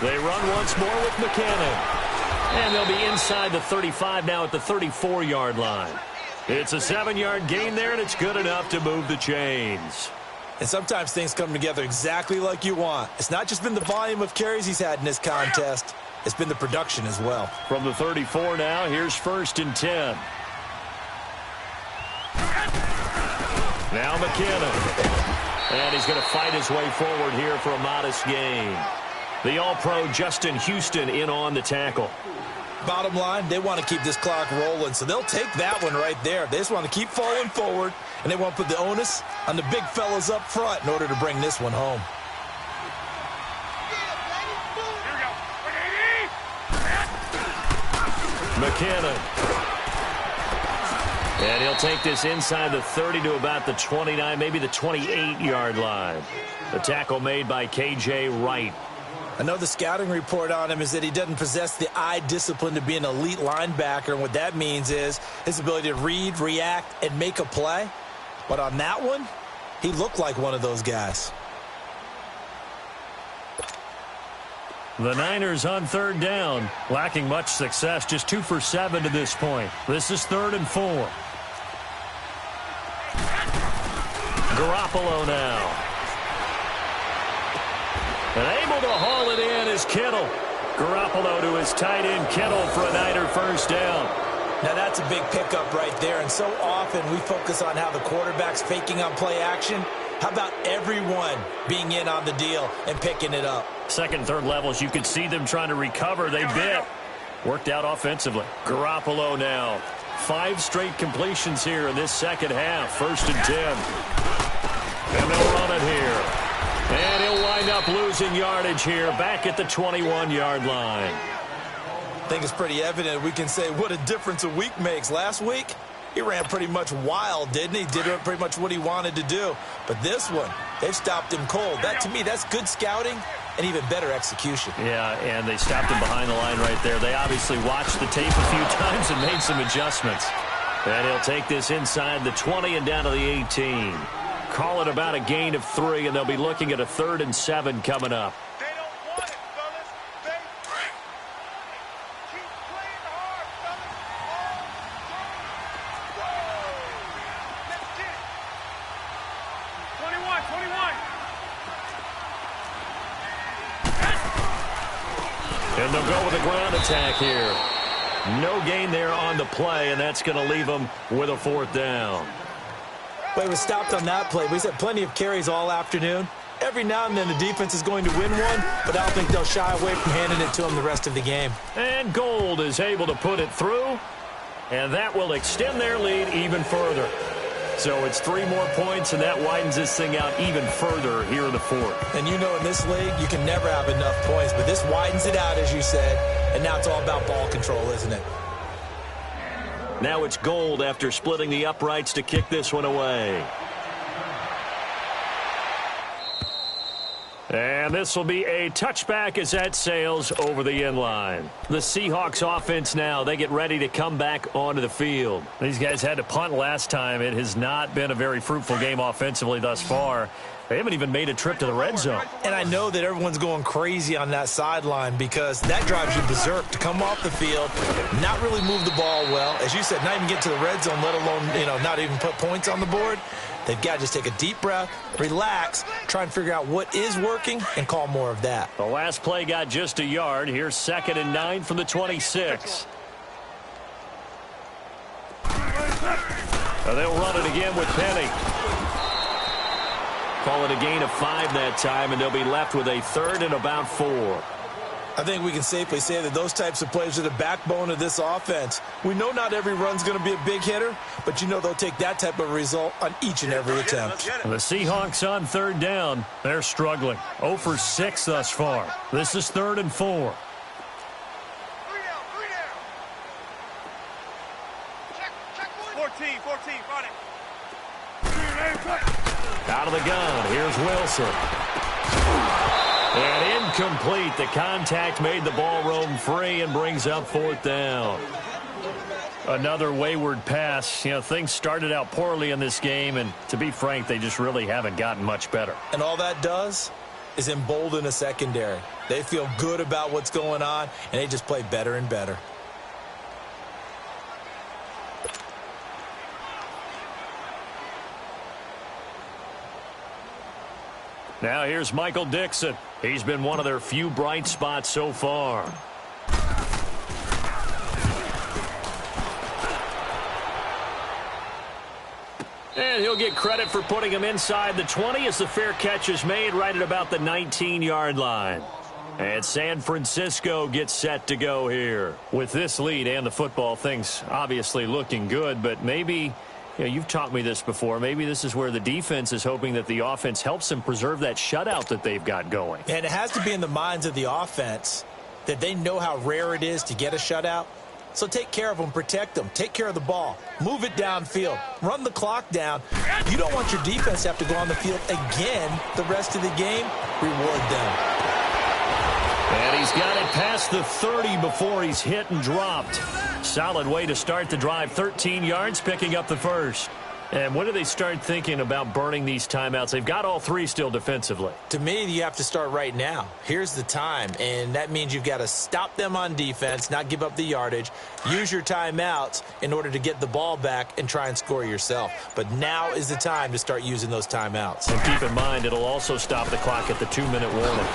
They run once more with McKinnon. And they'll be inside the 35 now at the 34-yard line. It's a 7-yard gain there, and it's good enough to move the chains. And sometimes things come together exactly like you want. It's not just been the volume of carries he's had in this contest. It's been the production as well. From the 34 now, here's 1st and 10. Now McKinnon. And he's going to fight his way forward here for a modest gain. The All-Pro Justin Houston in on the tackle. Bottom line, they want to keep this clock rolling, so they'll take that one right there. They just want to keep falling forward, and they want to put the onus on the big fellas up front in order to bring this one home. McKinnon. And he'll take this inside the 30 to about the 29, maybe the 28-yard line. The tackle made by K.J. Wright. I know the scouting report on him is that he doesn't possess the eye discipline to be an elite linebacker, and what that means is his ability to read, react, and make a play. But on that one, he looked like one of those guys. The Niners on 3rd down, lacking much success, just 2 for 7 to this point. This is 3rd and 4. Garoppolo now. And able to haul it in is Kittle. Garoppolo to his tight end Kittle for a Niner first down. Now that's a big pickup right there, and so often we focus on how the quarterback's faking on play action. How about everyone being in on the deal and picking it up? 2nd, 3rd levels, you could see them trying to recover. They bit. Worked out offensively. Garoppolo now. 5 straight completions here in this second half. 1st and 10. And they'll run it here. And he'll wind up losing yardage here back at the 21-yard line. I think it's pretty evident we can say what a difference a week makes. Last week, he ran pretty much wild, didn't he? Did pretty much what he wanted to do. But this one, they've stopped him cold. That, to me, that's good scouting and even better execution. Yeah, and they stopped him behind the line right there. They obviously watched the tape a few times and made some adjustments. And he'll take this inside the 20 and down to the 18. Call it about a gain of 3, and they'll be looking at a 3rd and 7 coming up. They don't want it, fellas. They keep playing hard, fellas. Let's get it. 21, 21. And they'll go with a ground attack here. No gain there on the play, and that's going to leave them with a 4th down. But he was stopped on that play. He's had plenty of carries all afternoon. Every now and then the defense is going to win one, but I don't think they'll shy away from handing it to him the rest of the game. And Gold is able to put it through, and that will extend their lead even further. So it's 3 more points, and that widens this thing out even further here in the 4th. And you know in this league, you can never have enough points, but this widens it out, as you said, and now it's all about ball control, isn't it? Now it's Gold after splitting the uprights to kick this one away. And this will be a touchback as that sails over the end line. The Seahawks offense now, they get ready to come back onto the field. These guys had to punt last time. It has not been a very fruitful game offensively thus far. They haven't even made a trip to the red zone. And I know that everyone's going crazy on that sideline because that drives you berserk to come off the field, not really move the ball well. As you said, not even get to the red zone, let alone, not even put points on the board. They've got to just take a deep breath, relax, try and figure out what is working, and call more of that. The last play got just a yard. Here's 2nd and 9 from the 26. They'll run it again with Penny. Call it a gain of 5 that time, and they'll be left with a 3rd and about 4. I think we can safely say that those types of plays are the backbone of this offense. We know not every run's going to be a big hitter, but they'll take that type of result on each and every attempt. The Seahawks on 3rd down. They're struggling. 0 for 6 thus far. This is 3rd and 4. 14, got it. Out of the gun. Here's Wilson. And incomplete. The contact made the ball roam free and brings up 4th down. Another wayward pass. Things started out poorly in this game, and to be frank, they just really haven't gotten much better. And all that does is embolden a secondary. They feel good about what's going on, and they just play better and better. Now here's Michael Dixon. He's been one of their few bright spots so far. And he'll get credit for putting him inside the 20 as the fair catch is made right at about the 19-yard line. And San Francisco gets set to go here. With this lead and the football, things obviously looking good, but maybe... you've taught me this before. Maybe this is where the defense is hoping that the offense helps them preserve that shutout that they've got going. And it has to be in the minds of the offense that they know how rare it is to get a shutout. So take care of them, protect them, take care of the ball, move it downfield, run the clock down. You don't want your defense to have to go on the field again the rest of the game. Reward them. And he's got it past the 30 before he's hit and dropped. Solid way to start the drive. 13 yards, picking up the first. And when do they start thinking about burning these timeouts? They've got all 3 still defensively. To me, you have to start right now. Here's the time, and that means you've got to stop them on defense, not give up the yardage, use your timeouts in order to get the ball back and try and score yourself. But now is the time to start using those timeouts. And keep in mind, it'll also stop the clock at the 2-minute warning.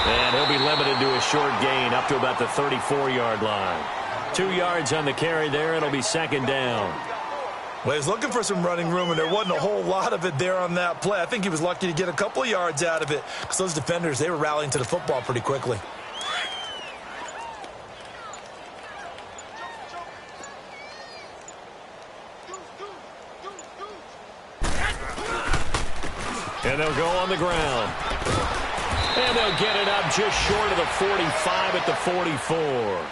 And he'll be limited to a short gain up to about the 34-yard line. 2 yards on the carry there. It'll be 2nd down. Well, he was looking for some running room, and there wasn't a whole lot of it there on that play. I think he was lucky to get a couple of yards out of it because those defenders, they were rallying to the football pretty quickly. And they'll go on the ground. And they'll get it up just short of the 45 at the 44.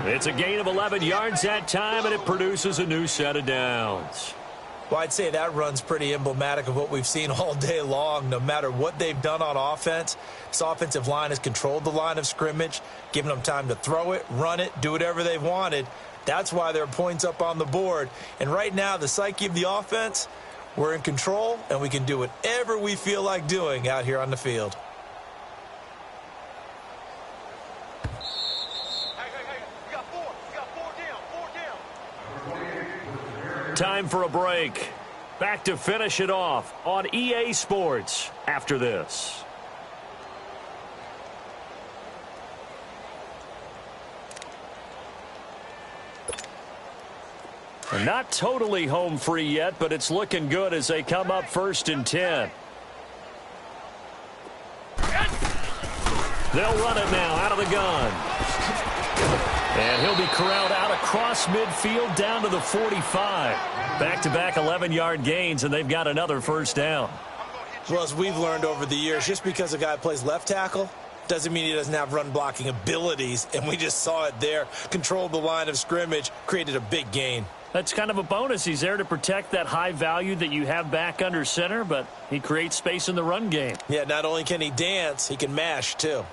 It's a gain of 11 yards that time, and it produces a new set of downs. Well, I'd say that run's pretty emblematic of what we've seen all day long. No matter what they've done on offense, this offensive line has controlled the line of scrimmage, given them time to throw it, run it, do whatever they've wanted. That's why there are points up on the board. And right now, the psyche of the offense, we're in control, and we can do whatever we feel like doing out here on the field. Time for a break. Back to finish it off on EA Sports after this. Not totally home free yet, but it's looking good as they come up 1st and 10. They'll run it now out of the gun. And he'll be corralled out across midfield down to the 45. Back-to-back 11-yard gains, and they've got another 1st down. Well, as we've learned over the years, just because a guy plays left tackle doesn't mean he doesn't have run-blocking abilities, and we just saw it there. Controlled the line of scrimmage, created a big gain. That's kind of a bonus. He's there to protect that high value that you have back under center, but he creates space in the run game. Yeah, not only can he dance, he can mash too.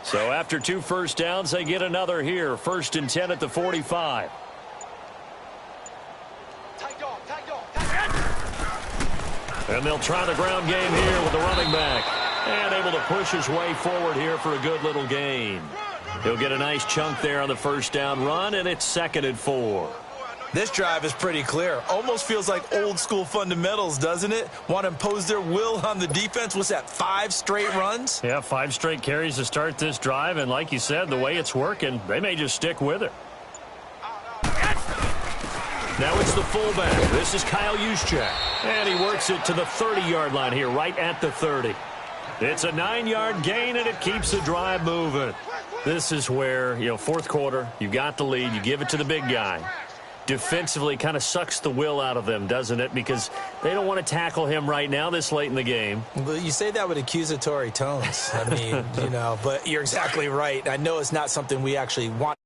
So after 2 first downs, they get another here. 1st and 10 at the 45. And they'll try the ground game here with the running back. And able to push his way forward here for a good little gain. He'll get a nice chunk there on the 1st down run, and it's 2nd and 4. This drive is pretty clear. Almost feels like old school fundamentals, doesn't it? Want to impose their will on the defense. What's that, 5 straight runs? Yeah, 5 straight carries to start this drive. And like you said, the way it's working, they may just stick with it. Now it's the fullback. This is Kyle Juszczyk. And he works it to the 30-yard line here, right at the 30. It's a 9-yard gain, and it keeps the drive moving. This is where, 4th quarter, you got the lead, you give it to the big guy. Defensively kind of sucks the will out of them, doesn't it? Because they don't want to tackle him right now this late in the game. Well, you say that with accusatory tones. I mean, but you're exactly right. I know it's not something we actually want.